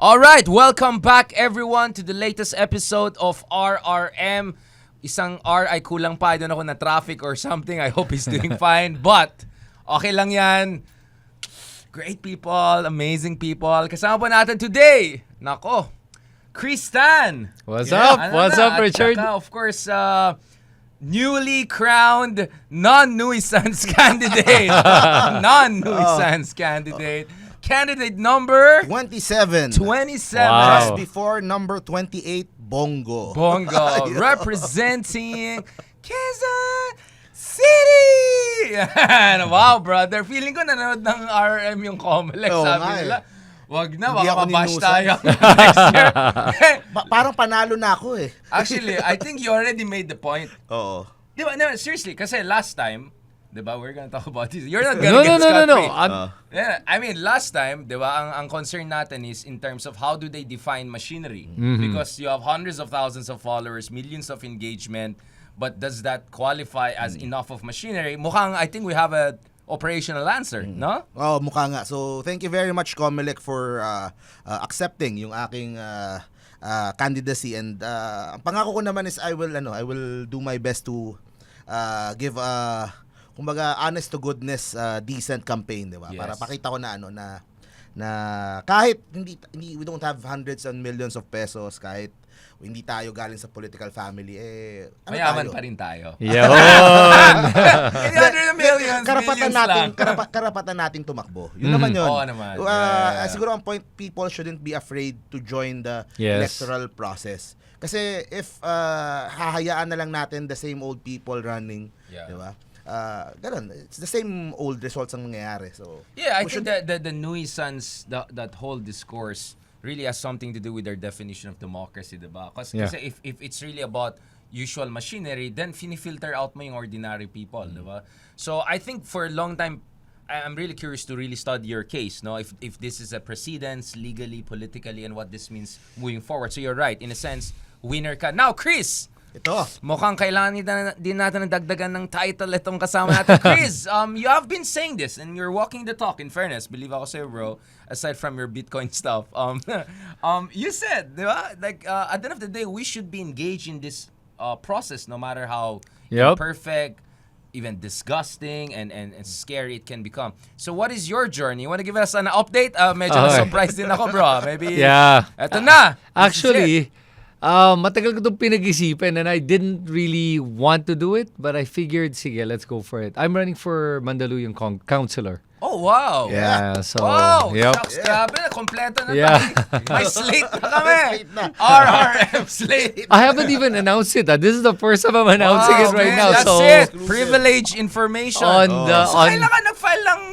Alright, welcome back everyone to the latest episode of RRM. Isang R ay kulang pa, I don't know kung na traffic or something. I hope he's doing fine. But, okay lang yan. Great people, amazing people. Kasama po natin today, nako, Kristan. What's up? What's up, Richard? Saka, of course, newly crowned non-nuisance candidate. Non-nuisance candidate. Candidate number 27. 27. Wow. Just before number 28, Bongo. Bongo. Representing Quezon City. Yan. Wow, brother. Feeling ko nanonood ng RM yung Comelec. Oo, Sabi nga nila, wag na, Hindi baka ako mabash ninusan. tayo next year. Parang panalo na ako eh. Actually, I think you already made the point. Oo. Di ba? No, seriously, kasi last time, di ba, we're gonna talk about this. You're not gonna get No. scot-free. Yeah, I mean, last time, di ba, ang concern natin is in terms of how do they define machinery? Because you have hundreds of thousands of followers, millions of engagement, but does that qualify as enough of machinery? Mukhang, I think we have a operational answer, no? Oh, mukha nga. So, thank you very much, Comelec, for accepting yung aking candidacy. And ang pangako ko naman is I will do my best to give kumbaga honest to goodness decent campaign, di ba? Yes. Para pakita ko na na kahit hindi we don't have hundreds and millions of pesos, kahit hindi tayo galing sa political family, Mayaman tayo? pa rin tayo. Yun! 800 millions, karapatan millions natin lang. karapatan nating tumakbo. Yun naman yun. Oo naman. Yeah. Siguro ang point, people shouldn't be afraid to join the Yes. electoral process. Kasi if hahayaan na lang natin the same old people running, Yeah. di ba? Ganun, it's the same old results ang nangyayari. So Yeah, I we think that the nuisance, that whole discourse really has something to do with their definition of democracy, diba? Kasi if it's really about usual machinery, then finifilter out mo yung ordinary people, diba? So I think for a long time, I'm really curious to really study your case, no? If this is a precedence, legally, politically, and what this means moving forward. So you're right, in a sense, winner ka. Now, Chris! ito, Mukhang kailangan din natin ng dagdagan ng title itong kasama natin. Chris, you have been saying this and you're walking the talk, in fairness. Believe ako sa'yo, bro. Aside from your Bitcoin stuff. You said, di ba? Like, at the end of the day, we should be engaged in this process no matter how imperfect, even disgusting and scary it can become. So what is your journey? You want to give us an update? Medyo na-surprise din ako, bro. Maybe, eto na. Actually, matagal ko itong pinag-isipan and I didn't really want to do it, but I figured, sige, let's go for it. I'm running for Mandaluyong councilor. Oh, wow. Yeah, so, Wow! yep. Shucks, grabe. Kompleto na Yeah. tayo. May slate na kami. RRM slate. I haven't even announced it. This is the first time I'm announcing it right man, now. That's So, it. Privileged information. on So, kailan ka nag-file ng...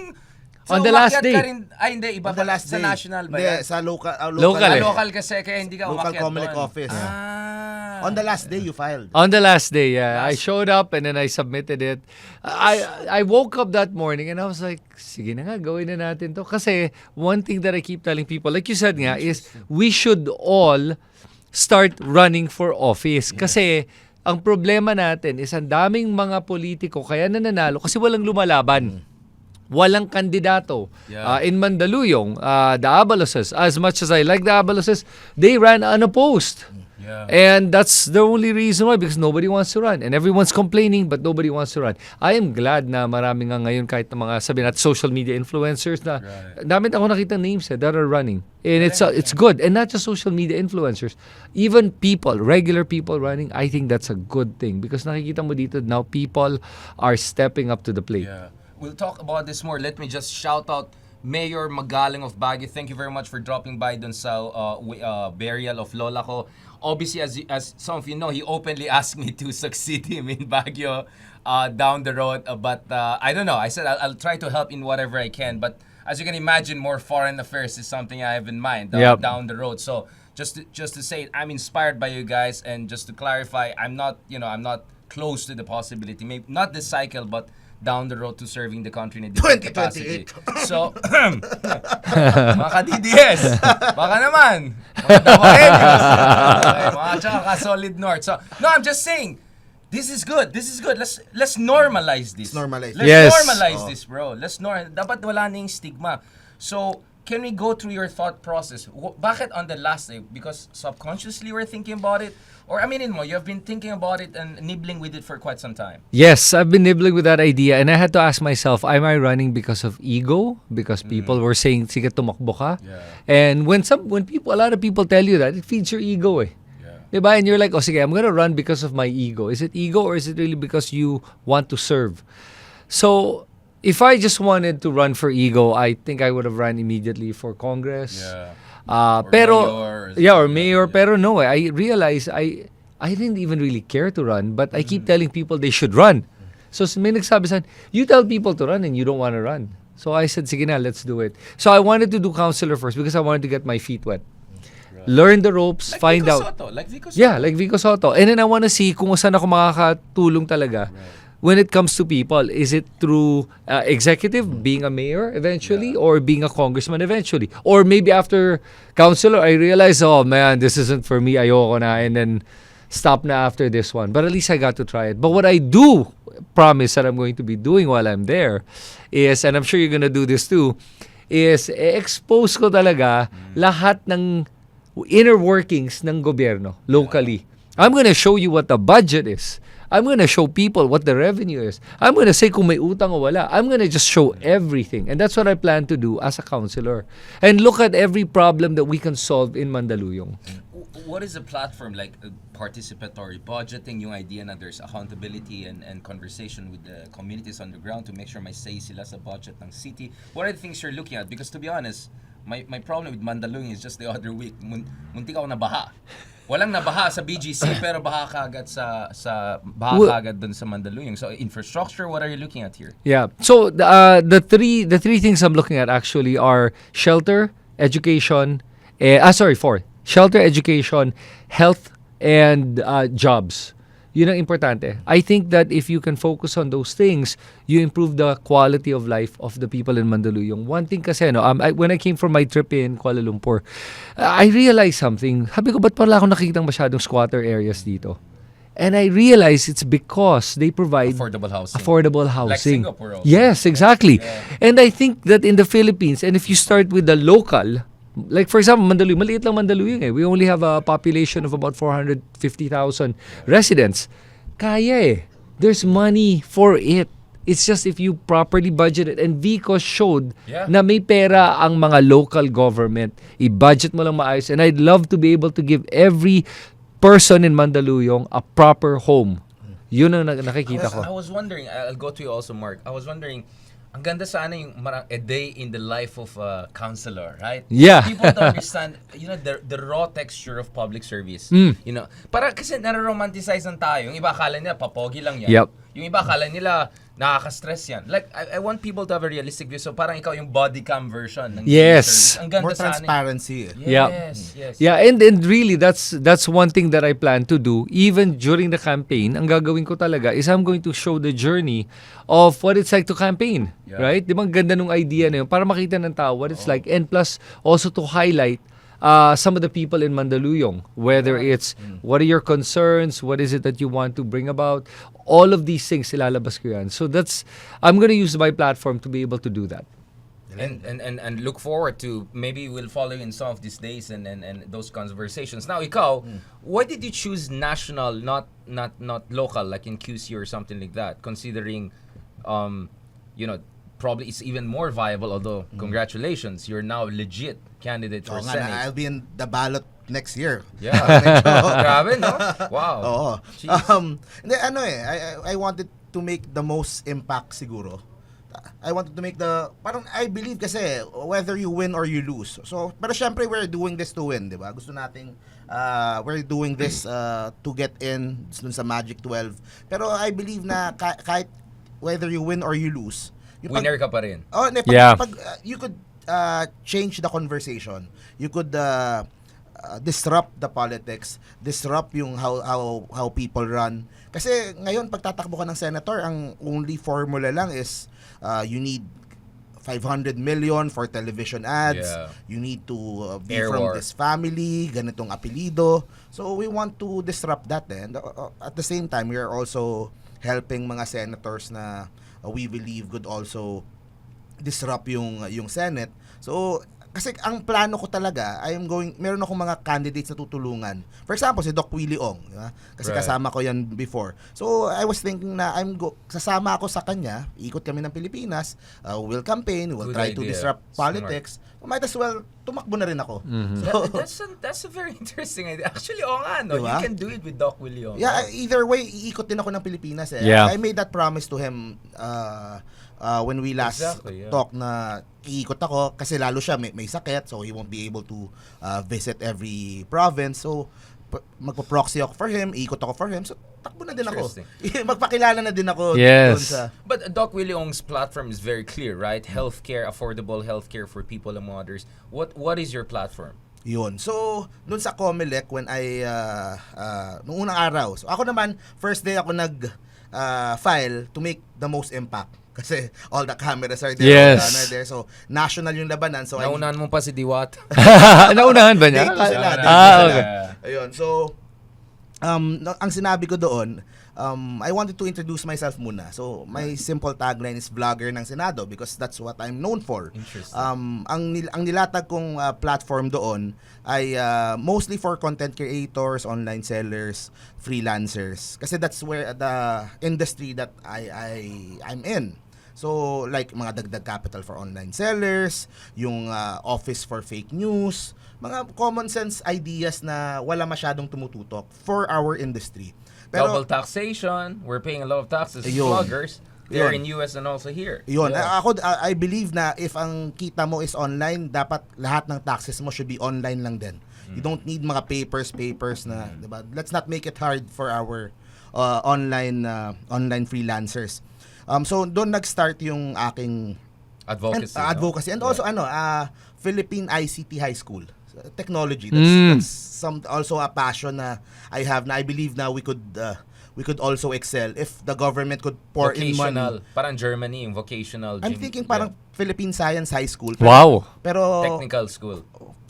On the last day. Hindi. Iba on the last sa day. national ba Hindi, yan? sa local Local eh. Local kasi, kaya hindi ka Local umakyat Comelec doon. office. Ah. On the last day you filed. On the last day, yeah. I showed up and then I submitted it. I woke up that morning and I was like, sige na nga, gawin na natin to. Kasi one thing that I keep telling people, like you said nga, is we should all start running for office. Kasi ang problema natin is ang daming mga politiko kaya nananalo kasi walang lumalaban. Walang kandidato. Yeah. In Mandaluyong, the Abaloses, as much as I like the Abaloses, they ran unopposed. Yeah. And that's the only reason why, because nobody wants to run. And everyone's complaining, but nobody wants to run. I am glad na marami nga ngayon kahit na mga sabihin natin social media influencers na dami ako nakita names that are running. And it's good. And not just social media influencers. Even people, regular people running, I think that's a good thing. Because nakikita mo dito now, people are stepping up to the plate. Yeah. We'll talk about this more. Let me just shout out Mayor Magaling of Baguio. Thank you very much for dropping by dun sa burial of Lola ko. Obviously, as some of you know, he openly asked me to succeed him in Baguio down the road. But I don't know. I said I'll try to help in whatever I can. But as you can imagine, more foreign affairs is something I have in mind down the road. So just to say, I'm inspired by you guys. And just to clarify, I'm not close to the possibility. Maybe not this cycle, but down the road to serving the country in a different capacity. So, mga ka-DDS, baka naman, mga Dawareños, mga tsaka ka-Solid North. So, no, I'm just saying, this is good. Let's normalize this. Let's normalize. Let's Yes. normalize this, bro. Dapat wala na yung stigma. So, can we go through your thought process? Bakit on the last day? Because subconsciously you were thinking about it? Or aminin mo, you have been thinking about it and nibbling with it for quite some time? Yes, I've been nibbling with that idea, and I had to ask myself, am I running because of ego? Because people were saying, sige, tumakbo ka? Yeah. And when a lot of people tell you that, it feeds your ego eh. Yeah. Diba? And you're like, oh sige, I'm gonna run because of my ego. Is it ego or is it really because you want to serve? So, if I just wanted to run for ego, I think I would have run immediately for Congress. Yeah. Pero mayor, or mayor. Pero no, I realized I didn't even really care to run, but I keep telling people they should run. So may nagsabi sa akin, you tell people to run and you don't want to run. So I said, sige na, let's do it. So I wanted to do councilor first because I wanted to get my feet wet. Learn the ropes, like find Vico out. Soto, like Vico Soto. Yeah, like Vico Soto. And then I want to see kung saan ako makakatulong talaga. When it comes to people, is it through executive, being a mayor eventually, or being a congressman eventually? Or maybe after councilor, I realize, oh man, this isn't for me, ayoko na, and then stop na after this one. But at least I got to try it. But what I do promise that I'm going to be doing while I'm there is, and I'm sure you're gonna do this too, is expose ko talaga lahat ng inner workings ng gobyerno locally. I'm gonna show you what the budget is. I'm gonna show people what the revenue is. I'm gonna say kung may utang o wala. I'm gonna just show everything. And that's what I plan to do as a councilor. And look at every problem that we can solve in Mandaluyong. What is the platform, like participatory budgeting, yung idea na there's accountability and conversation with the communities on the ground to make sure may say sila sa budget ng city? What are the things you're looking at? Because to be honest, my problem with Mandaluyong is just the other week, muntik ako nabaha. Walang nabaha sa BGC pero baha kagad baha kagad dun sa Mandaluyong. So infrastructure, what are you looking at here? Yeah. So the three things I'm looking at actually are shelter, education, four. Shelter, education, health, and jobs. Yun ang importante. I think that if you can focus on those things, you improve the quality of life of the people in Mandaluyong. One thing kasi, when I came from my trip in Kuala Lumpur, I realized something. Sabi ko, ba't pala ako nakikitang masyadong squatter areas dito? And I realized it's because they provide Affordable housing. Like Singapore also. Yes, exactly. Yeah. And I think that in the Philippines, and if you start with the local, like for example, Mandaluyong, maliit lang Mandaluyong eh. We only have a population of about 450,000 residents. Kaya eh. There's money for it. It's just if you properly budget it. And Vico showed na may pera ang mga local government. I-budget mo lang maayos. And I'd love to be able to give every person in Mandaluyong a proper home. Yun ang nakikita ko. I was wondering, I'll go to you also, Mark. I was wondering, ang ganda sana yung a day in the life of a councilor, right? Yeah. People don't understand, the raw texture of public service. Para kasi nare-romanticize ng tayo. Yung iba akala nila, papogi lang yan. Yep. Yung iba akala nila, nakaka-stress yan. Like, I want people to have a realistic view. So parang ikaw yung body cam version ng Yes. service. Ang ganda More sana. transparency. Yes. Yeah, and really that's one thing that I plan to do even during the campaign. Ang gagawin ko talaga is I'm going to show the journey of what it's like to campaign, right? Di ba ang ganda nung idea na yun para makita ng tao what it's like, and plus also to highlight some of the people in Mandaluyong, whether it's what are your concerns, what is it that you want to bring about, all of these things ilalabas ko yan. So I'm going to use my platform to be able to do that. And look forward to maybe we'll follow you in some of these days and those conversations. Now, ikaw, why did you choose national, not local, like in QC or something like that? Considering, probably it's even more viable. Although, congratulations, you're now legit candidate for Senate. I'll be in the ballot next year. Yeah, grabe, no? Wow. Oo. Jeez. Hindi, I wanted to make the most impact siguro. I wanted to make parang I believe kasi whether you win or you lose. So, pero syempre we're doing this to win, di ba? Gusto nating we're doing this to get in dun sa Magic 12. Pero I believe na kahit whether you win or you lose, winner ka pa rin. Oh, Yeah. You could change the conversation. You could disrupt the politics, disrupt yung how people run. Kasi ngayon pag tatakbo ka ng senator, ang only formula lang is you need 500 million for television ads. Yeah. You need to be Air from war. this family, ganitong apelido. So we want to disrupt that and at the same time we are also helping mga senators na we believe could also disrupt yung Senate. So kasi ang plano ko talaga, meron akong mga candidates na tutulungan. For example, si Doc Willie Ong, di ba? Kasi Right. kasama ko yan before. So, I was thinking na sasama ako sa kanya, ikot kami ng Pilipinas, we'll campaign, we'll Good try to idea. disrupt Smart. politics. Might as well, tumakbo na rin ako. So, That's a very interesting idea. Actually, oo nga, no? Diba? You can do it with Doc William. yeah, either way, iikot din ako ng Pilipinas. Yeah. I made that promise to him when we last Exactly, yeah. talk na iikot ako kasi lalo siya may sakit, so he won't be able to visit every province. So magpo-proxy ako for him, iikot ako for him. So takbo na din ako. Magpakilala na din ako Yes. doon sa But Doc Willie Ong's platform is very clear, right? Healthcare, affordable healthcare for people among others. What is your platform? yun. So, doon sa Comelec when nung unang araw. So ako naman first day ako file to make the most impact. Kasi all the cameras are there, Yes. all the there. So, national yung labanan. So, Naunahan mo pa si Diwat. Naunahan ba niya? Day two sila, day two Ah, sila. okay. Ayun. So, ang sinabi ko doon, I wanted to introduce myself muna. So, my simple tagline is vlogger ng Senado because that's what I'm known for. Interesting. Ang nilatag kong platform doon ay mostly for content creators, online sellers, freelancers. Kasi that's where the industry that I'm in. So, like mga dagdag capital for online sellers, yung office for fake news, mga common sense ideas na wala masyadong tumututok for our industry. Double taxation. We're paying a lot of taxes as Ayun. vloggers. They're Yun. in US and also here. Yun, Yeah. I believe na if ang kita mo is online, dapat lahat ng taxes mo should be online lang din. You don't need mga papers na, 'di ba? Let's not make it hard for our online freelancers. So doon nag-start yung aking Advocacy. and no? also Philippine ICT High School. Technology. That's also a passion na I have na I believe na we could also excel if the government could pour in money. Vocational. Parang Germany, yung vocational. I'm thinking parang Philippine Science High School. Wow. Pero technical school.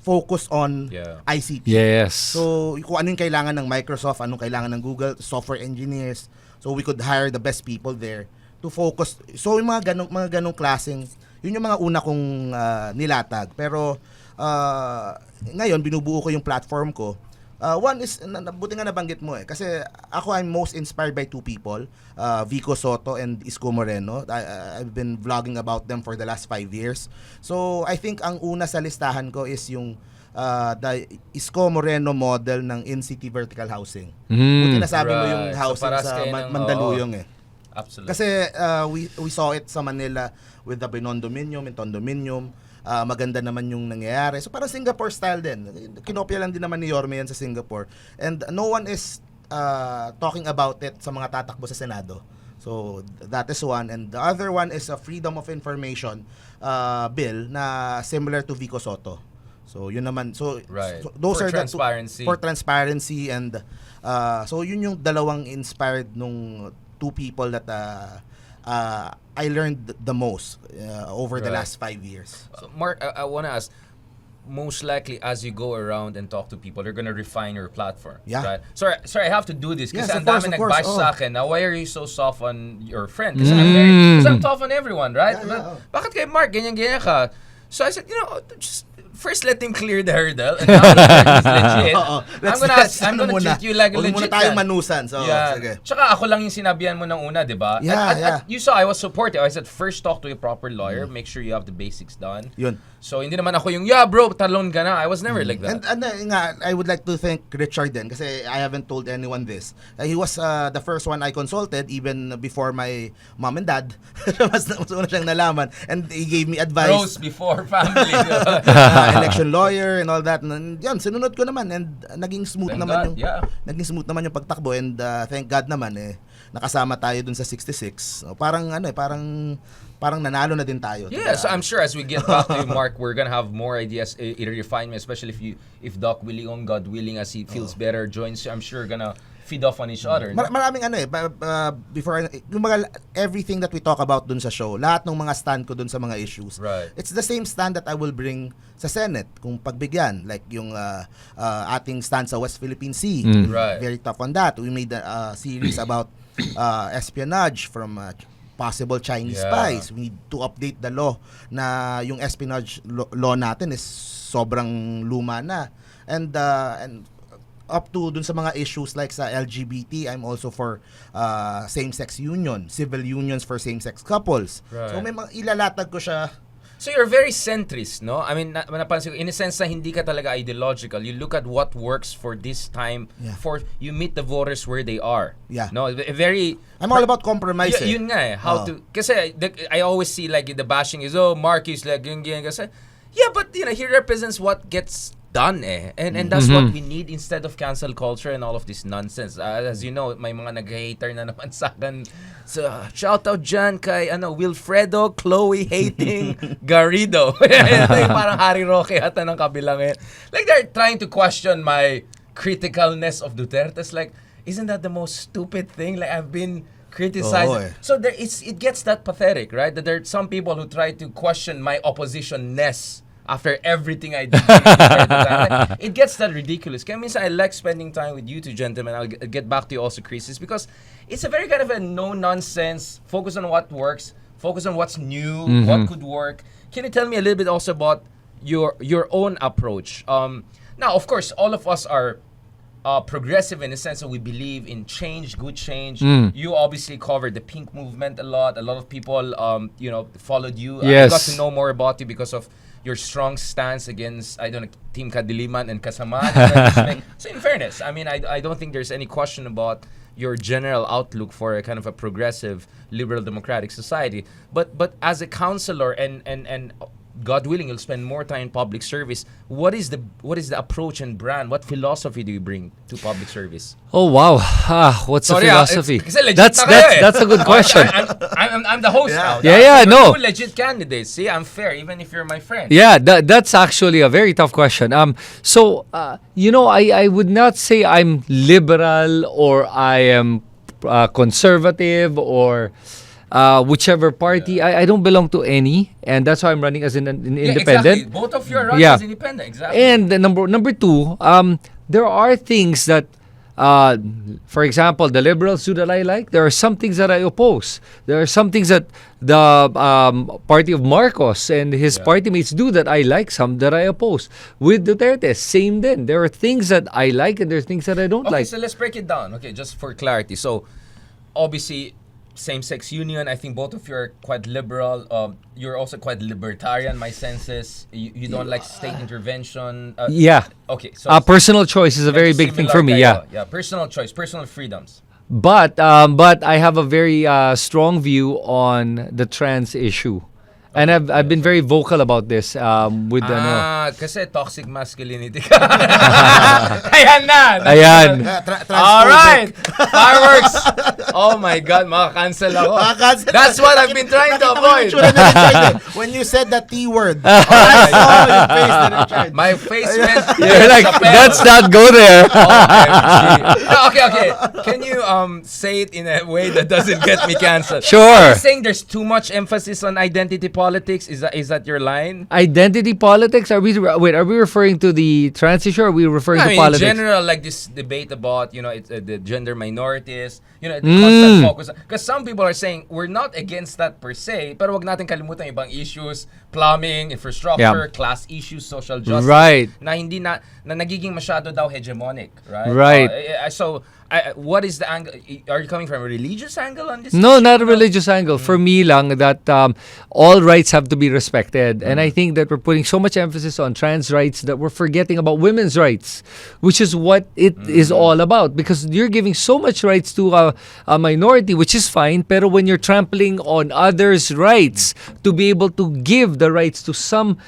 focus on Yeah. ICT. Yes. So, kung ano yung kailangan ng Microsoft, anong kailangan ng Google, software engineers. So, we could hire the best people there to focus. So, yung mga ganong klaseng, yun yung mga una kong nilatag. Pero, ngayon, binubuo ko yung platform ko. One is, buti nga nabanggit mo kasi ako I'm most inspired by two people, Vico Soto and Isko Moreno. I've been vlogging about them for the last 5 years. So I think ang una sa listahan ko is yung the Isko Moreno model ng in-city vertical housing. Buti nasabi mo yung Right. So, housing paras sa kayo ng- Mandaluyong Absolutely. Kasi we saw it sa Manila with the Binondominium and Condominium. Maganda naman yung nangyayari. So parang Singapore style din. Kinopya lang din naman ni Yorme yan sa Singapore. And no one is talking about it sa mga tatakbo sa Senado. So that is one. And the other one is a freedom of information bill na similar to Vico Soto. So yun naman. So, Right. so those For are transparency. for transparency and so yun yung dalawang inspired nung two people that I learned the most over the Right. last 5 years. So, Mark, I want to ask, most likely as you go around and talk to people, they're gonna refine your platform. Yeah. Right? Sorry, I have to do this kasi Yes, ang of course, dami of course. nag-bash Oh. sa akin na why are you so soft on your friend? Kasi I'm tough on everyone, right? Yeah, yeah. Bakit kay Mark, ganyan-ganyan ka? So I said, just first let him clear the hurdle and now he's legit. I'm gonna treat you like a Huwag legit muna tayong guy. manusan. So, Yeah. sige. Tsaka ako lang yung sinabihan mo ng una, di ba? Yeah. You saw I was supportive. I said, first talk to a proper lawyer. Make sure you have the basics done. Yun. So, hindi naman ako yung, yeah bro, talon ka na. I was never like that. And nga, I would like to thank Richard din kasi I haven't told anyone this. He was the first one I consulted even before my mom and dad. mas una siyang nalaman. And he gave me advice. Bros before family. Election lawyer and all that. And yan, sinunod ko naman and naging smooth Thank naman God, yeah. naging smooth naman yung pagtakbo and thank God naman nakasama tayo dun sa 66. Parang nanalo na din tayo. Yeah, so I'm sure as we get back to you, Mark, we're gonna have more ideas, refinement, especially if Doc willing, on God willing, as he feels better, joins you. I'm sure gonna feed off on each other. No? Maraming before yung mga everything that we talk about dun sa show, lahat ng mga stand ko dun sa mga issues. Right. It's the same stand that I will bring sa Senate kung pagbigyan, like yung ating stand sa West Philippine Sea. Right. Very tough on that. We made a series about espionage from possible Chinese Yeah. spies. We need to update the law na yung espionage law natin is sobrang luma na. And up to dun sa mga issues like sa LGBT, I'm also for same-sex union, civil unions for same-sex couples. Right. So may mga ilalatag ko siya. So you're very centrist, no? I mean, napansin ko, in a sense na hindi ka talaga ideological. You look at what works for this time, Yeah. for you meet the voters where they are. Yeah. No, very... I'm all about compromise. Yun nga eh. How to... Kasi I always see like the bashing is, oh, Marquis, like, ganyan. Kasi, yeah, but you know, he represents what gets done eh. And that's what we need instead of cancel culture and all of this nonsense. As you know, may mga nag-hater na naman sa akin. So, shout out dyan kay Wilfredo, Chloe hating Garrido. Like, parang Harry Roque ata ng kabilang eh. Like they're trying to question my criticalness of Duterte. It's like, isn't that the most stupid thing? Like I've been criticized. Oo, eh. So it gets that pathetic, right? That there are some people who try to question my opposition-ness after everything I did. Like, it gets that ridiculous. Kaya minsan I like spending time with you two gentlemen. I'll get back to you also, Chris, is because it's a very kind of a no-nonsense, focus on what works, focus on what's new, what could work. Can you tell me a little bit also about your own approach? Now, of course, all of us are progressive in the sense that we believe in change, good change. You obviously covered the pink movement a lot. A lot of people, followed you. Yes. I got to know more about you because of your strong stance against, Team Kadiliman and Kasamaan. So in fairness, I mean, I don't think there's any question about your general outlook for a kind of a progressive, liberal democratic society. But as a councilor and God willing, you'll spend more time in public service. What is the approach and brand? What philosophy do you bring to public service? Oh wow, what's the philosophy? Kasi legit That's na kayo eh. that's a good question. I'm the host now. Yeah, no. Two legit candidates. See, I'm fair, even if you're my friend. Yeah, that's actually a very tough question. So I would not say I'm liberal or I am conservative or whichever party. I don't belong to any, and that's why I'm running as an independent. Exactly. Both of you are running Yeah. as independent. Exactly. And the number two, there are things that, for example, the liberals do that I like. There are some things that I oppose. There are some things that the party of Marcos and his party mates do that I like, some that I oppose. With Duterte, same then. There are things that I like and there are things that I don't Okay, like. so let's break it down. Okay, just for clarity. So, obviously, same-sex union. I think both of you are quite liberal. You're also quite libertarian, my senses. You don't like state intervention. Yeah. Okay, so Personal choice is a very big thing for me. Similar Yeah. kayo. Yeah, personal choice, personal freedoms. But I have a very strong view on the trans issue. And I've been very vocal about this with Kasi toxic masculinity ka. Ayan na. Ayan. Alright. Fireworks. Oh my God, maka-cancel ako. Maka-cancel. That's what I've been trying to avoid. When you said the T word, I saw your face na Richard. My face went. You're like, let's not go there. Okay. Can you say it in a way that doesn't get me canceled? Sure. Are you saying there's too much emphasis on identity politics? Is that your line? Identity politics? Are we referring to the trans issue or are we referring to politics? In general, like this debate about, it's, the gender minorities, the constant focus. Because some people are saying, we're not against that per se, pero wag natin kalimutan ibang issues, plumbing, infrastructure, class issues, social justice. Right. Na hindi na nagiging masyado daw hegemonic, right? Right. What is the angle? Are you coming from a religious angle on this? No, issue? not a religious angle. For me lang that all rights have to be respected. And I think that we're putting so much emphasis on trans rights that we're forgetting about women's rights, which is what it is all about. Because you're giving so much rights to a minority, which is fine, pero when you're trampling on others' rights to be able to give the rights to some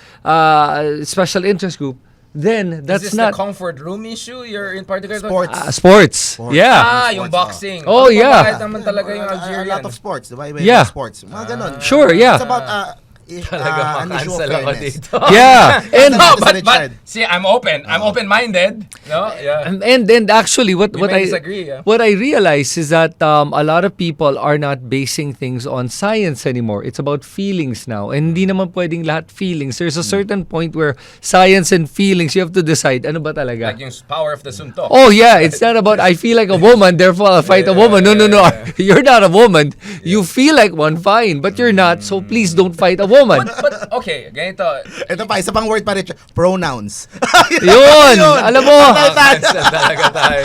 special interest group, then that's is this not the comfort room issue you're in particular? Sports. sports. Yeah. Yung boxing. Oh, yeah. Mababait naman talaga yung A Algerian. lot of sports, diba? Yeah. Sports. Mga ganon. Sure, yeah. It's about Talaga an issue of makancel ako fairness. dito. Yeah. And No, Mr. but Richard. see, I'm open. I'm open-minded. No, yeah. and actually what We what may I disagree, yeah. what I realize is that a lot of people are not basing things on science anymore. It's about feelings now. And hindi naman pwedeng lahat feelings. There's a certain point where science and feelings, you have to decide ano ba talaga. Like yung power of the suntok. Oh yeah, it's not about I feel like a woman, therefore I'll fight a woman. No. You're not a woman. You feel like one, fine, but you're not. So please don't fight a woman. But okay, ganito. Ito pa, isa pang word pa rin. Pronouns. Yun, alam mo. Cancel talaga tayo.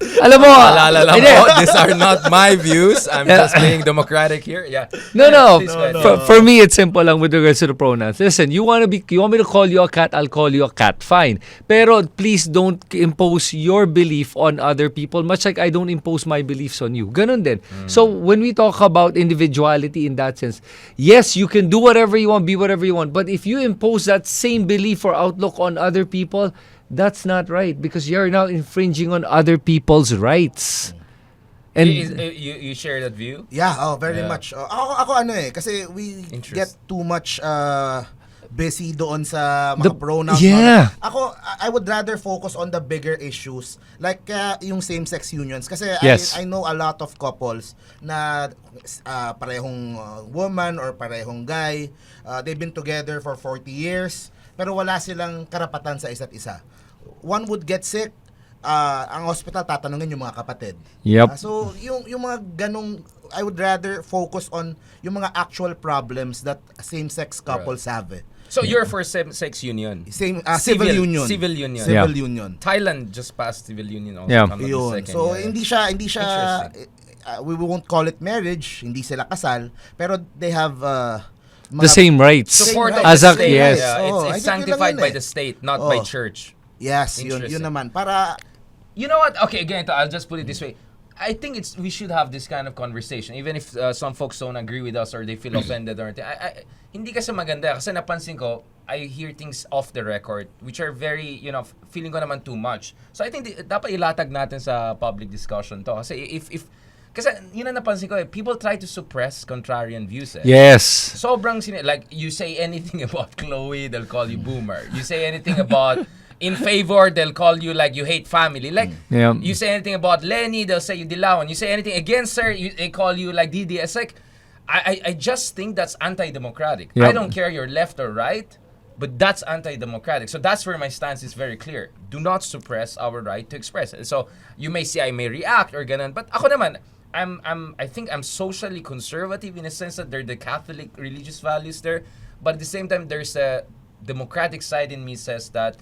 Alam mo. Alala lang Hindi. po, these are not my views. I'm just being democratic here. Yeah. No. Please go ahead. For me, it's simple lang with regards to the pronouns. Listen, you want me to call you a cat, I'll call you a cat. Fine. Pero please don't impose your belief on other people, much like I don't impose my beliefs on you. Ganun din. So when we talk about individuality in that sense, yes, you can do whatever you want, be whatever you want. But if you impose that same belief or outlook on other people, that's not right because you're now infringing on other people's rights. And You share that view? Yeah, very Yeah. much. Ako kasi we Interest. get too much busy doon sa mga pronouns. yeah. Ako, I would rather focus on the bigger issues like yung same-sex unions kasi Yes. I know a lot of couples na parehong woman or parehong guy, they've been together for 40 years pero wala silang karapatan sa isa't isa. One would get sick, ang hospital tatanungin yung mga kapatid. Yep. So yung mga ganong, I would rather focus on yung mga actual problems that same-sex couples have. So you're for same-sex union? Civil union. Civil union. Civil Yeah. union. Thailand just passed civil union also. Yeah. if I'm not Yun. mistaken. So Yeah. hindi siya we won't call it marriage, hindi sila kasal, pero they have the same rights. Support of As the a state. yes. Yeah, Oh, it's I think yun lang sanctified yun by the state, not by church. Yes, yun Interesting. naman. Para You know what? Okay, again, I'll just put it this way. I think we should have this kind of conversation, even if some folks don't agree with us or they feel offended or anything. Hindi kasi maganda kasi napansin ko, I hear things off the record which are very, feeling ko naman too much. So I think dapat ilatag natin sa public discussion to kasi kasi yun ang napansin ko people try to suppress contrarian views. Yes. Sobrang like you say anything about Chloe, they'll call you boomer. You say anything about in favor, they'll call you like you hate family. Like Yeah. you say anything about Lenny, they'll say you dilawan. You say anything against her, they call you like DDS. Like I just think that's anti-democratic. Yep. I don't care you're left or right, but that's anti-democratic. So that's where my stance is very clear. Do not suppress our right to express it. So you may say I may react or ganun, but ako naman, I think I'm socially conservative in a sense that there are the Catholic religious values there, but at the same time there's a democratic side in me says that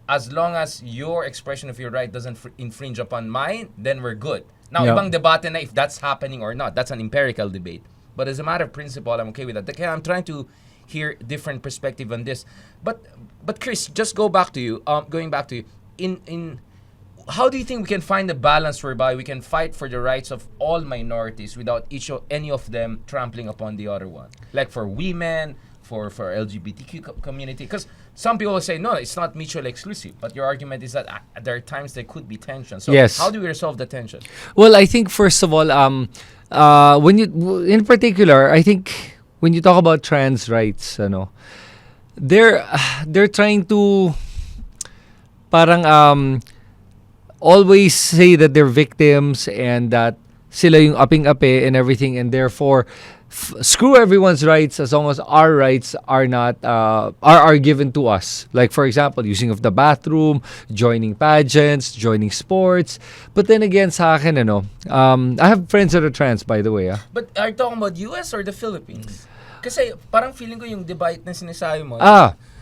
as long as your expression of your right doesn't infringe upon mine, then we're good. Now, Yeah. ibang debate na if that's happening or not. That's an empirical debate. But as a matter of principle, I'm okay with that. Kaya I'm trying to hear different perspective on this. But Chris, just going back to you, in how do you think we can find a balance whereby we can fight for the rights of all minorities without any of them trampling upon the other one? Like for women, for LGBTQ community, because some people will say no, it's not mutually exclusive. But your argument is that there are times there could be tension. So Yes. how do we resolve the tension? Well, I think first of all, when you, in particular, I think when you talk about trans rights, they're trying to parang always say that they're victims and that sila yung aping-ape and everything, and therefore screw everyone's rights as long as our rights are not are given to us. Like for example, using of the bathroom, joining pageants, joining sports. But then again, sa akin, I have friends that are trans, by the way. But are you talking about US or the Philippines? Kasi parang feeling ko yung debate na sinasabi mo.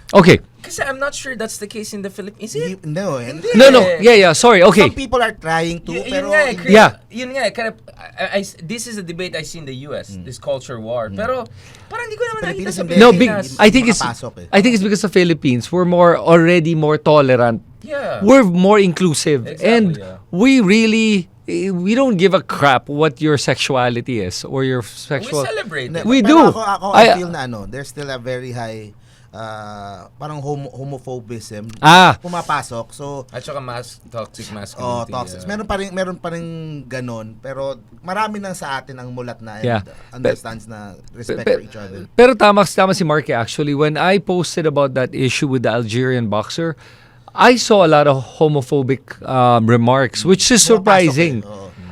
Okay. Kasi I'm not sure that's the case in the Philippines. Is it? No. No. Yeah. Sorry. Okay. Some people are trying to, pero Yun nga eh, Chris, Yeah. Yun nga eh, kind of, this is a debate I see in the US, this culture war. Pero parang hindi ko naman nakita Pilipinas sa hindi. No, Pilipinas. I think it's Makapasok eh. I think it's because the Philippines we're already more tolerant. Yeah. We're more inclusive, Exactly, and yeah. we don't give a crap what your sexuality is or your We sexual. celebrate it. We Pero do. Ako I feel na there's still a very high parang homophobism pumapasok. So at saka toxic masculinity. toxic. Meron pa rin ganon, pero marami nang sa atin ang mulat na and understands na respect for each other. Pero tama si Mark actually. When I posted about that issue with the Algerian boxer, I saw a lot of homophobic remarks, which is surprising.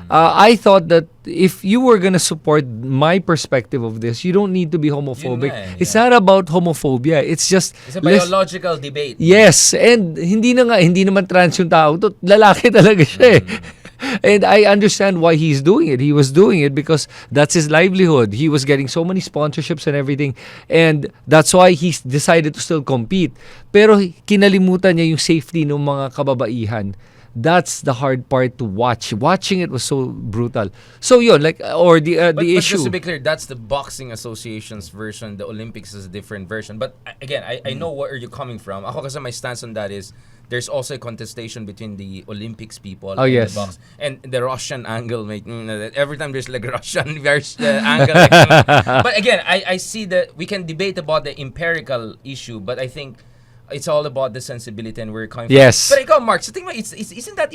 I thought that if you were gonna support my perspective of this, you don't need to be homophobic. It's not about homophobia. It's a biological debate. Yes, and hindi naman trans yung tao to. Lalaki talaga siya. And I understand why he's doing it. He was doing it because that's his livelihood. He was getting so many sponsorships and everything. And that's why he decided to still compete. Pero kinalimutan niya yung safety ng mga kababaihan. That's the hard part to watch. Watching it was so brutal. So yun, the issue. But just to be clear, that's the Boxing Association's version. The Olympics is a different version. But again, I know where you're coming from. Ako kasi my stance on that is there's also a contestation between the Olympics people and the box and the Russian angle. Every time there's like Russian versus angle. But again, I see that we can debate about the empirical issue, but I think it's all about the sensibility and where you're coming from. Yes. But ikaw, Mark, sa tingin mo, is that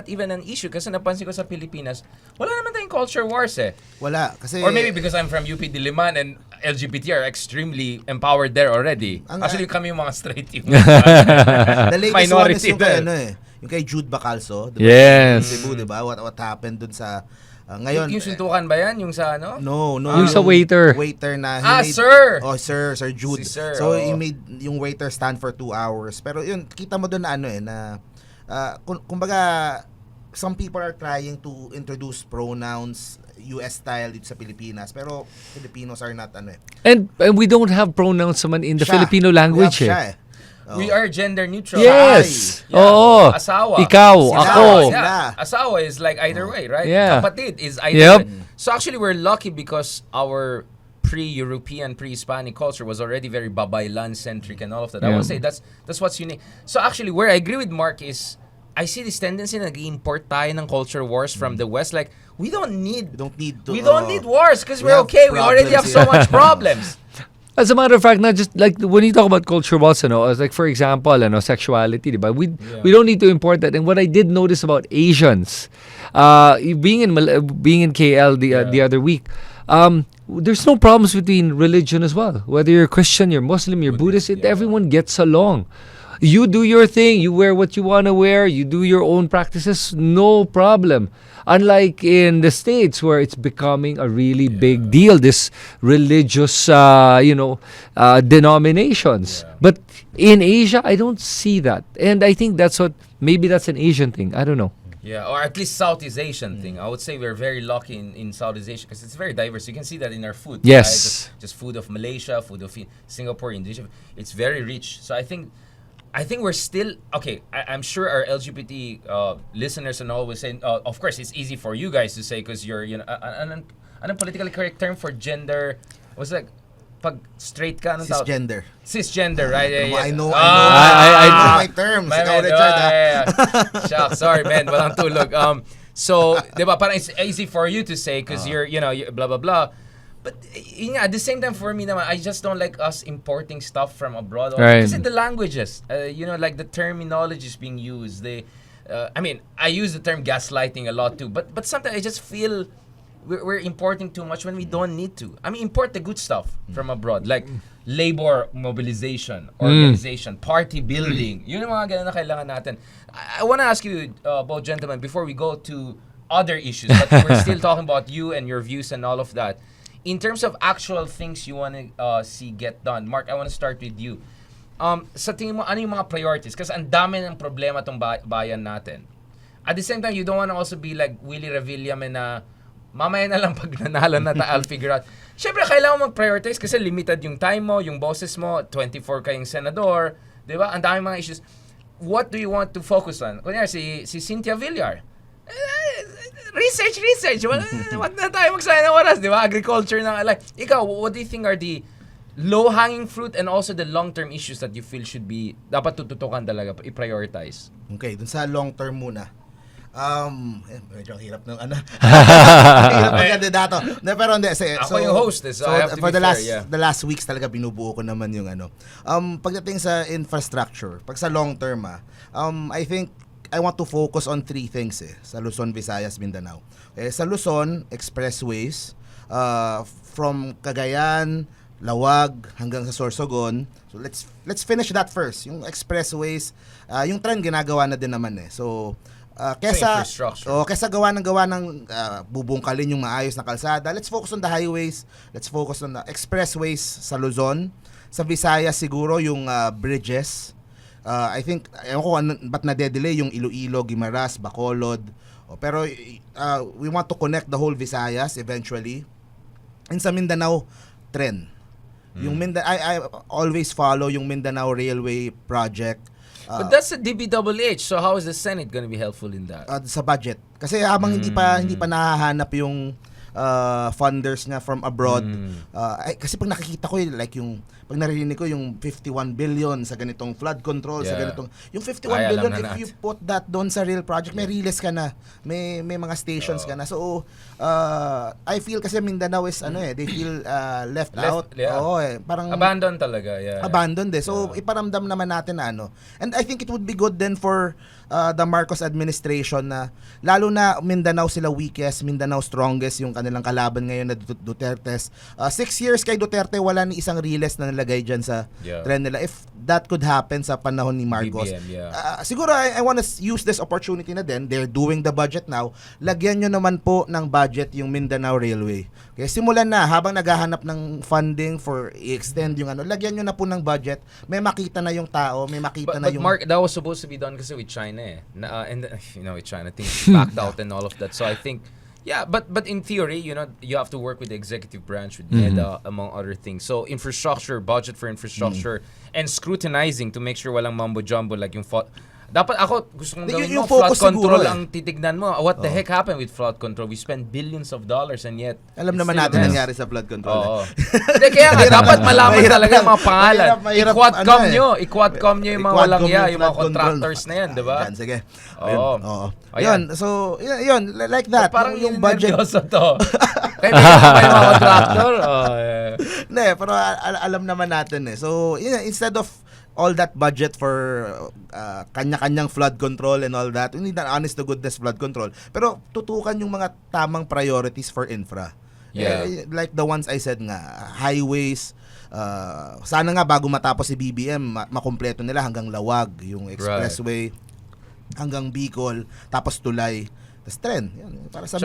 even an issue? Kasi napansin ko sa Pilipinas, wala naman tayong culture wars eh. Wala. Kasi, or maybe because I'm from UP Diliman and LGBT are extremely empowered there already. Actually, kami yung mga straight yung the latest minority one is yung kay Jude Bacalso. Diba? Yes. Cebu, diba? What happened dun sa ngayon, yung suntukan ba yan? Yung sa ano? No. Yung sa waiter. Waiter na sir! Oh, Sir Jude. So, he made yung waiter stand for 2 hours. Pero yun, kita mo doon na kumbaga, some people are trying to introduce pronouns US style dito sa Pilipinas. Pero Filipinos are not And we don't have pronouns naman in the Filipino language We are gender neutral. Yes. Oo. Asawa. Ikaw, ako. Asawa is like either way, right? Yeah. Kapatid is either way. So actually, we're lucky because our pre-European, pre-Hispanic culture was already very babaylan-centric and all of that. I would say that's what's unique. So actually, where I agree with Mark is, I see this tendency na nag-import tayo ng culture wars from the West. Like, we don't need wars because we're okay. We already have so much problems. As a matter of fact, not just like when you talk about culture wars, as like for example, sexuality, diba? We don't need to import that. And what I did notice about Asians, being in KL the other week, there's no problems between religion as well. Whether you're Christian, you're Muslim, you're Buddhist, everyone gets along. You do your thing, you wear what you want to wear, you do your own practices, no problem. Unlike in the States where it's becoming a really big deal, this religious, denominations. But in Asia, I don't see that. And I think maybe that's an Asian thing. I don't know. Yeah, or at least Southeast Asian thing. I would say we're very lucky in Southeast Asia because it's very diverse. You can see that in our food. Yes. Right? Just food of Malaysia, food of Singapore, Indonesia. It's very rich. So I think we're still okay. I'm sure our LGBT listeners and all will say, of course, it's easy for you guys to say because you're an politically correct term for gender. What's like pag straight ka cisgender, right? I know my terms. Shucks, sorry man, walang tulog. So, 'di ba, parang it's easy for you to say because you're blah blah blah. But at the same time, for me naman, I just don't like us importing stuff from abroad. Right. Kasi the languages, like the terminology is being used. I use the term gaslighting a lot too. But sometimes I just feel we're importing too much when we don't need to. Import the good stuff from abroad, like labor mobilization, organization, party building. Yun yung mga ganun na kailangan natin. I want to ask you, both gentlemen, before we go to other issues, but we're still talking about you and your views and all of that. In terms of actual things you want to see get done, Mark, I want to start with you. Sa tingin mo, ano yung mga priorities? Kasi ang dami ng problema tong bayan natin. At the same time, you don't want to also be like Willie Revillame na mamaya na lang pag nanalo na I'll figure out. Siyempre, kailangan mo mag-prioritize kasi limited yung time mo, yung bosses mo, 24 kayong senador, di ba? Ang dami mga issues. What do you want to focus on? Kunyari, si Cynthia Villar. Research. Wag na tayo magsayang ng oras, di ba? Agriculture na like. Ikaw, what do you think are the low-hanging fruit and also the long-term issues that you feel should be dapat tututukan talaga, i-prioritize? Okay, dun sa long-term muna. Medyo ang hirap ng ano. Hirap ng kandidato. Pero hindi. Ako yung host, so I have to for be fair, the last weeks talaga binubuo ko naman yung ano. Pagdating sa infrastructure, pag sa long term I think I want to focus on 3 things sa Luzon, Visayas, Mindanao. Sa Luzon, expressways from Cagayan, Lawag hanggang sa Sorsogon. So let's finish that first. Yung expressways, yung trend ginagawa na din naman So kesa gawa ng bubungkalin yung maayos na kalsada, let's focus on the highways, let's focus on the expressways sa Luzon. Sa Visayas siguro yung bridges. I think ewan ko ba't na-delay yung Iloilo, Guimaras, Bacolod. Pero we want to connect the whole Visayas eventually. And sa Mindanao, trend. Yung I always follow yung Mindanao Railway Project. But that's a DPWH, so how is the Senate going to be helpful in that? Sa budget. Kasi habang hindi pa nahahanap yung funders nga from abroad. Kasi pag nakikita ko like yung pag narinig ko yung 51 billion sa ganitong flood control, sa ganitong yung 51 billion if you put that doon sa real project, may release ka na. May mga stations ka na. So I feel kasi Mindanao is they feel left out. Parang abandoned talaga. Abandoned So iparamdam naman natin na And I think it would be good then for the Marcos administration na lalo na Mindanao sila weakest, Mindanao strongest yung kanilang kalaban ngayon na Duterte's. 6 years kay Duterte, wala ni isang riles na nilagay dyan sa trend nila. If that could happen sa panahon ni Marcos. Siguro I want to use this opportunity na din. They're doing the budget now. Lagyan nyo naman po ng budget yung Mindanao Railway. Okay, simulan na habang naghahanap ng funding for i-extend yung lagyan nyo na po ng budget. May makita na yung tao, may makita na yung... Mark, that was supposed to be done kasi with China and with China things backed out and all of that. So I think but in theory, you have to work with the executive branch, with Manda, among other things. So infrastructure, budget for infrastructure, and scrutinizing to make sure walang mambo jumbo like yung dapat ako gusto kong gawin mo flood control ang titignan mo. What the heck happened with flood control? We spend billions of dollars and yet alam naman natin nangyari sa flood control. Hindi, kaya nga dapat malaman talaga yung mga pangalan. I-quadcom nyo yung mga walang yung mga contractors na yan, di ba? Yan, sige. Ayun. So, yun, like that. Parang yung budget. To. Kaya may mga contractor. Hindi, pero alam naman natin So, instead of all that budget for kanya-kanyang flood control and all that, we need an honest to goodness flood control. Pero tutukan yung mga tamang priorities for infra. Like the ones I said nga, highways, sana nga bago matapos si BBM, makumpleto nila hanggang Lawag, yung expressway, hanggang Bicol, tapos Tulay. That's trend. Yan, para sa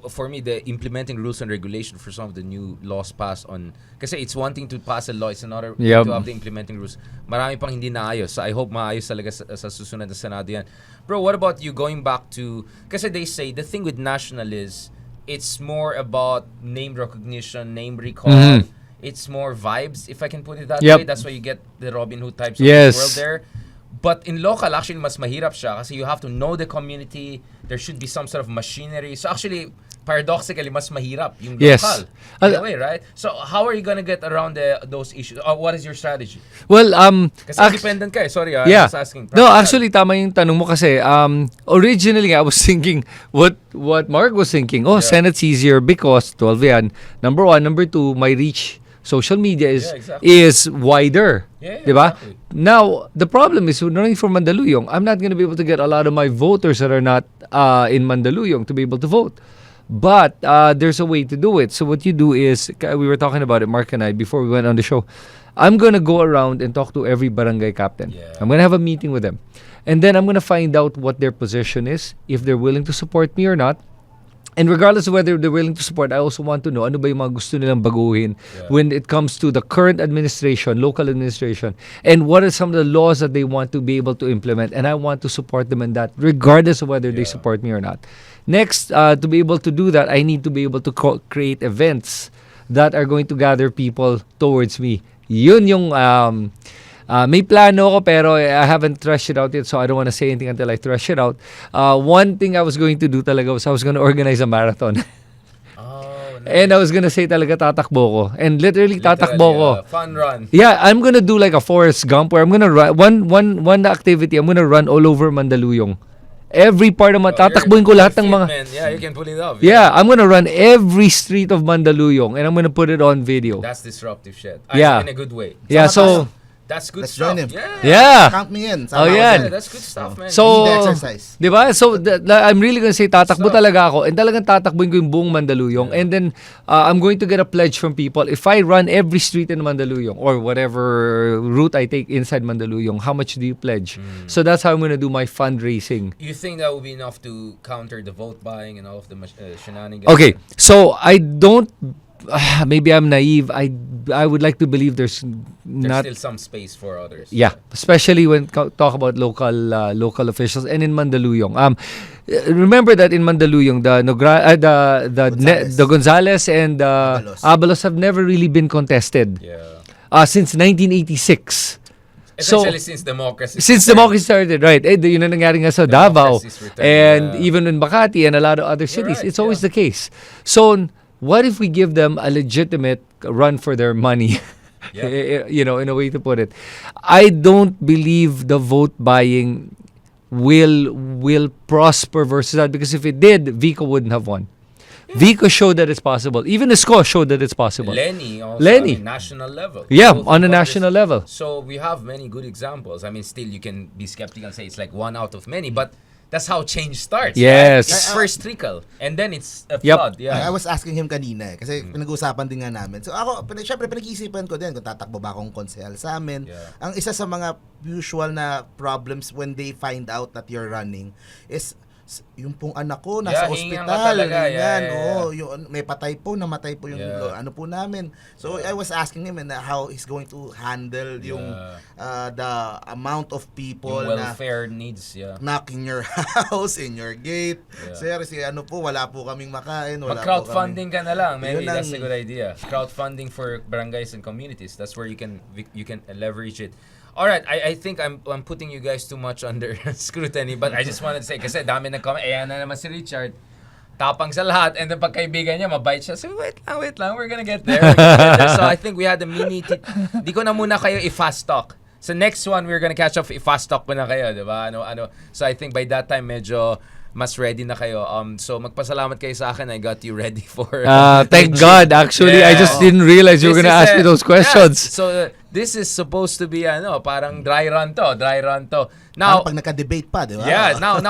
for me, the implementing rules and regulation for some of the new laws passed on, kasi it's one thing to pass a law, it's another thing to have the implementing rules. Marami pang hindi naayos. So I hope maayos talaga sa susunod na Senado yan. Bro, what about you going back to, kasi they say the thing with national is it's more about name recognition, name recall. It's more vibes, if I can put it that way. That's why you get the Robin Hood types of the world there. But in local, actually, mas mahirap siya kasi you have to know the community. There should be some sort of machinery. So actually, paradoxically, mas mahirap yung local. In a way, right? So how are you gonna get around those issues? What is your strategy? Well, kasi independent ka sorry, I was asking. No, actually, tama yung tanong mo kasi originally I was thinking what Mark was thinking. Senate's easier because 12 yan. Number 1. Number 2, my reach. Social media is wider. Diba? Exactly. Now, the problem is, running for Mandaluyong, I'm not going to be able to get a lot of my voters that are not in Mandaluyong to be able to vote. But there's a way to do it. So what you do is, we were talking about it, Mark and I, before we went on the show. I'm going to go around and talk to every barangay captain. I'm going to have a meeting with them. And then I'm going to find out what their position is, if they're willing to support me or not. And regardless of whether they're willing to support, I also want to know ano ba yung mga gusto nilang baguhin when it comes to the current administration, local administration, and what are some of the laws that they want to be able to implement. And I want to support them in that, regardless of whether they support me or not. Next, to be able to do that, I need to be able to create events that are going to gather people towards me. Yun yung may plano ako pero I haven't thrashed it out yet, so I don't want to say anything until I thrash it out. One thing I was going to do talaga was I was going to organize a marathon. And I was going to say talaga tatakbo ko. And literally tatakbo ko. Fun run. Yeah, I'm going to do like a Forrest Gump where I'm going to run one activity. I'm going to run all over Mandaluyong. Every part of tatakbuhin ko lahat ng mga... Yeah, you can pull it off. Yeah, I'm gonna run every street of Mandaluyong and I'm gonna put it on video. That's disruptive shit. Yeah. In a good way. Yeah, so... That's good Let's stuff. join him. Yeah. Count me in. Oh, Sama ako yan. dyan. That's good stuff, man. So, Need the exercise. di ba? So, I'm really gonna say, tatakbo talaga ako. And talagang tatakbuhin ko yung buong Mandaluyong. And then, I'm going to get a pledge from people. If I run every street in Mandaluyong or whatever route I take inside Mandaluyong, how much do you pledge? So, that's how I'm gonna do my fundraising. You think that will be enough to counter the vote buying and all of the shenanigans? Okay, so I don't... maybe I'm naive. I would like to believe there's not... still some space for others. Yeah, especially when talk about local officials and in Mandaluyong. Remember that in Mandaluyong, the Gonzales and Abalos have never really been contested. Yeah. Since 1986. Essentially since democracy. Since democracy started, right? Yun ang nangyari nga sa Davao Democracy's return, and even in Makati and a lot of other cities. right, It's always the case. So, what if we give them a legitimate run for their money? Yeah. In a way to put it. I don't believe the vote buying will prosper versus that, because if it did, Vico wouldn't have won. Vico showed that it's possible. Even Isko showed that it's possible. Lenny also Lenny. on a national level. Yeah, So on a what national level. So we have many good examples. I mean, still you can be skeptical and say it's like one out of many, but that's how change starts. Yes. Right? It's first trickle and then it's a Yep. flood. Yeah. I was asking him kanina kasi pinag-uusapan din nga namin. So ako, syempre pinag-iisipan ko din kung tatakbo ba akong konsehal sa amin. Yeah. Ang isa sa mga usual na problems when they find out that you're running is yung pong anak ko nasa Yeah, hingan ka ospital. talaga. Yan, Yeah. oo, yung may patay po, namatay po yung ano po namin. So I was asking him how he's going to handle yung the amount of people Yung na welfare needs, yeah. knocking your house, in your gate. Sir, wala po kaming makain. Wala Mag-crowdfunding ka na lang. Maybe Yun that's a good idea. Crowdfunding for barangays and communities. That's where you can leverage it. Alright, I think I'm putting you guys too much under scrutiny, but I just wanted to say, kasi dami nag-comment, ayan na naman si Richard, tapang sa lahat, and then pagkaibigan niya, mabait siya. So, wait lang, we're gonna get there. So, I think we had a di ko na muna kayo i-fast talk. So, next one, we're gonna catch up, i-fast talk ko na kayo, di ba? So, I think by that time, medyo mas ready na kayo. So, magpasalamat kayo sa akin. I got you ready for... Thank God. Actually, I just didn't realize you were gonna ask me those questions. Yeah, so, this is supposed to be, parang dry run to. Now, pag naka-debate pa, di ba? yeah, now,